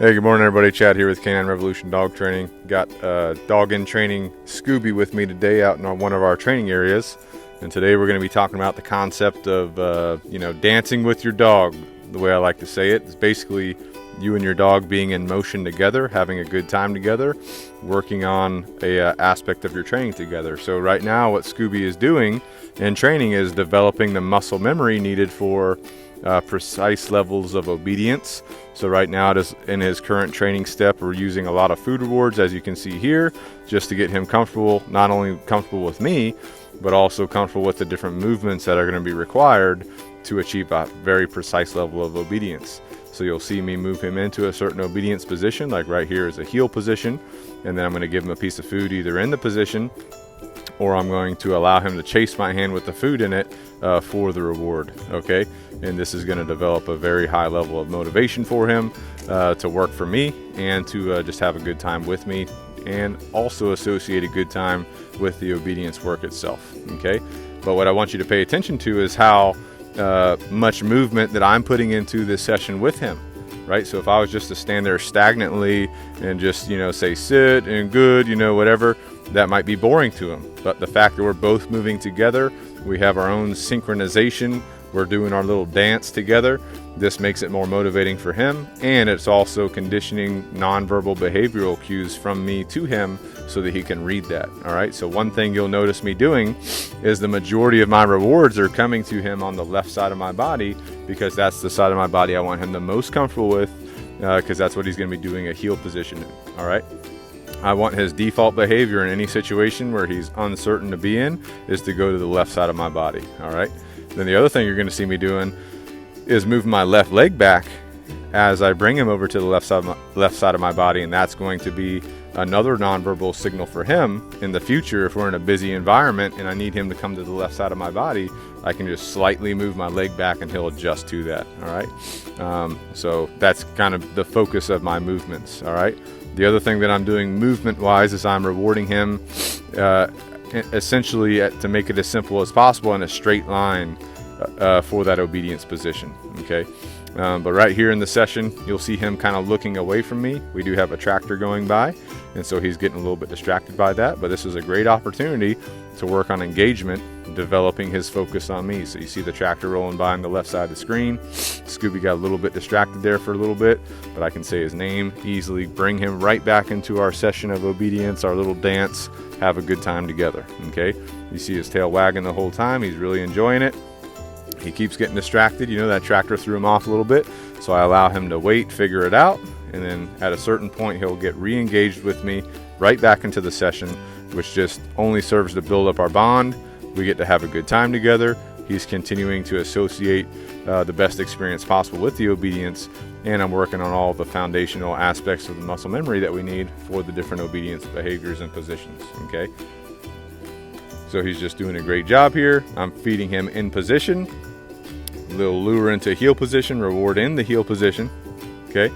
Hey, good morning everybody. Chad here with Canine Revolution Dog Training. Got dog in training Scooby with me today out in one of our training areas. And today we're going to be talking about the concept of, dancing with your dog. The way I like to say it is basically you and your dog being in motion together, having a good time together, working on a aspect of your training together. So right now what Scooby is doing in training is developing the muscle memory needed for precise levels of obedience. So right now it is in his current training step, we're using a lot of food rewards, as you can see here, just to get him comfortable, not only comfortable with me, but also comfortable with the different movements that are going to be required to achieve a very precise level of obedience. So you'll see me move him into a certain obedience position, like right here is a heel position, and then I'm going to give him a piece of food either in the position, or I'm going to allow him to chase my hand with the food in it for the reward, okay? And this is going to develop a very high level of motivation for him to work for me and to just have a good time with me, and also associate a good time with the obedience work itself, okay? But what I want you to pay attention to is how much movement that I'm putting into this session with him, right? So if I was just to stand there stagnantly and just, say sit and good, whatever, that might be boring to him. But the fact that we're both moving together, we have our own synchronization, we're doing our little dance together, this makes it more motivating for him, and it's also conditioning nonverbal behavioral cues from me to him so that he can read that. All right, so one thing you'll notice me doing is the majority of my rewards are coming to him on the left side of my body, because that's the side of my body I want him the most comfortable with, because that's what he's going to be doing a heel position in. All right, I want his default behavior in any situation where he's uncertain to be in is to go to the left side of my body. All right, then the other thing you're going to see me doing is moving my left leg back as I bring him over to the left side of my body, and that's going to be another nonverbal signal for him in the future. If we're in a busy environment and I need him to come to the left side of my body, I can just slightly move my leg back and he'll adjust to that. All right, so that's kind of the focus of my movements. All right, the other thing that I'm doing movement wise is I'm rewarding him essentially to make it as simple as possible in a straight line for that obedience position, okay? But right here in the session, you'll see him kind of looking away from me. We do have a tractor going by, and so he's getting a little bit distracted by that, but this is a great opportunity to work on engagement, developing his focus on me. So you see the tractor rolling by on the left side of the screen. Scooby got a little bit distracted there for a little bit, but I can say his name, easily bring him right back into our session of obedience, our little dance, have a good time together, okay? You see his tail wagging the whole time. He's really enjoying it. He keeps getting distracted. That tractor threw him off a little bit, so I allow him to wait, figure it out, and then at a certain point he'll get re-engaged with me right back into the session, which just only serves to build up our bond. We get to have a good time together. He's continuing to associate the best experience possible with the obedience, and I'm working on all the foundational aspects of the muscle memory that we need for the different obedience behaviors and positions, okay? So he's just doing a great job here. I'm feeding him in position, little lure into heel position, reward in the heel position, okay?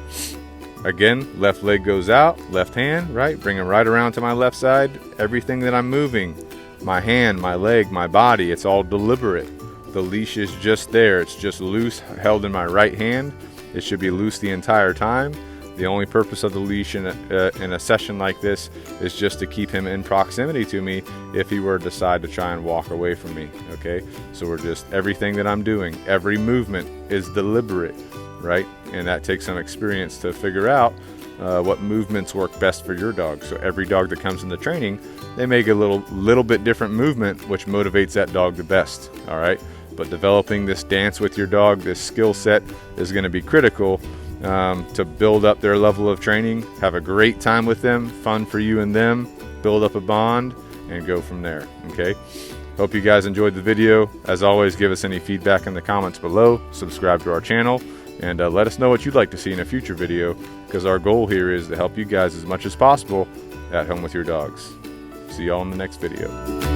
Again, left leg goes out, left hand, right, bring him right around to my left side. Everything that I'm moving, my hand, my leg, my body, it's all deliberate. The leash is just there. It's just loose, held in my right hand. It should be loose the entire time. The only purpose of the leash in a session like this is just to keep him in proximity to me if he were to decide to try and walk away from me, okay? So we're just, everything that I'm doing, every movement is deliberate, right? And that takes some experience to figure out what movements work best for your dog. So every dog that comes into training, they make a little bit different movement, which motivates that dog the best, all right? But developing this dance with your dog, this skill set, is going to be critical to build up their level of training, have a great time with them, fun for you and them, build up a bond, and go from there, okay? Hope you guys enjoyed the video. As always, give us any feedback in the comments below, subscribe to our channel, and let us know what you'd like to see in a future video, because our goal here is to help you guys as much as possible at home with your dogs. See y'all in the next video.